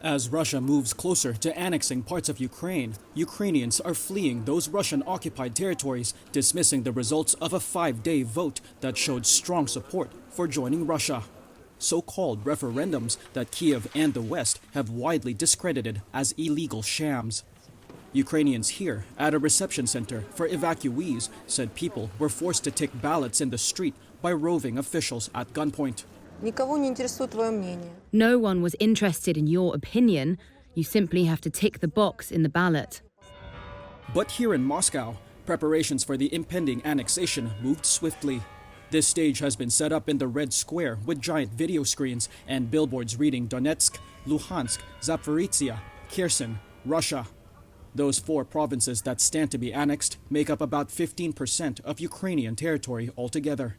As Russia moves closer to annexing parts of Ukraine, Ukrainians are fleeing those Russian-occupied territories, dismissing the results of a 5-day vote that showed strong support for joining Russia. So-called referendums that Kyiv and the West have widely discredited as illegal shams. Ukrainians here at a reception center for evacuees said people were forced to take ballots in the street by roving officials at gunpoint. No one was interested in your opinion. You simply have to tick the box in the ballot. But here in Moscow, preparations for the impending annexation moved swiftly. This stage has been set up in the Red Square with giant video screens and billboards reading Donetsk, Luhansk, Zaporizhzhia, Kherson, Russia. Those 4 provinces that stand to be annexed make up about 15% of Ukrainian territory altogether.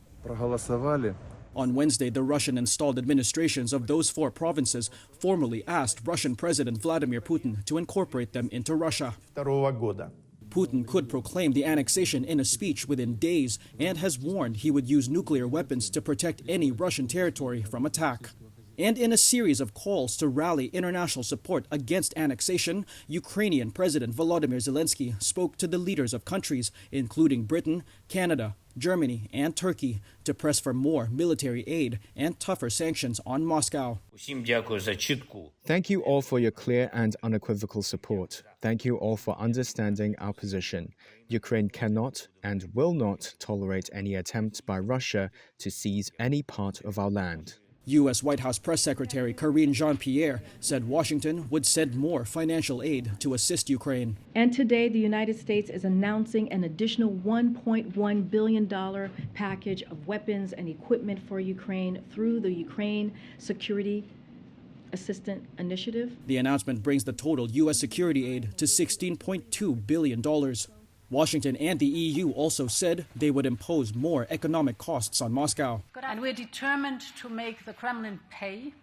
On Wednesday, the Russian-installed administrations of those 4 provinces formally asked Russian President Vladimir Putin to incorporate them into Russia. Putin could proclaim the annexation in a speech within days and has warned he would use nuclear weapons to protect any Russian territory from attack. And in a series of calls to rally international support against annexation, Ukrainian President Volodymyr Zelensky spoke to the leaders of countries, including Britain, Canada, Germany, and Turkey, to press for more military aid and tougher sanctions on Moscow. Thank you all for your clear and unequivocal support. Thank you all for understanding our position. Ukraine cannot and will not tolerate any attempts by Russia to seize any part of our land. U.S. White House Press Secretary Karine Jean-Pierre said Washington would send more financial aid to assist Ukraine. And today, the United States is announcing an additional $1.1 billion package of weapons and equipment for Ukraine through the Ukraine Security Assistance Initiative. The announcement brings the total U.S. security aid to $16.2 billion. Washington and the EU also said they would impose more economic costs on Moscow. And we're determined to make the Kremlin pay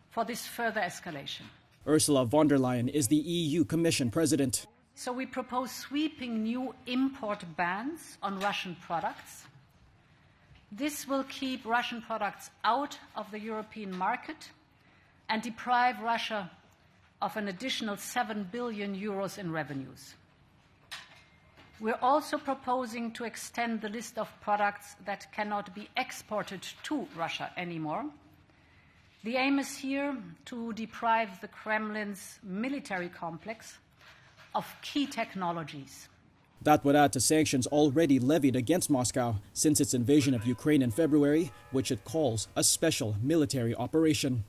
for this further escalation. Ursula von der Leyen is the EU Commission president. So we propose sweeping new import bans on Russian products. This will keep Russian products out of the European market and deprive Russia of an additional 7 billion euros in revenues. We're also proposing to extend the list of products that cannot be exported to Russia anymore. The aim is here to deprive the Kremlin's military complex of key technologies. That would add to sanctions already levied against Moscow since its invasion of Ukraine in February, which it calls a special military operation.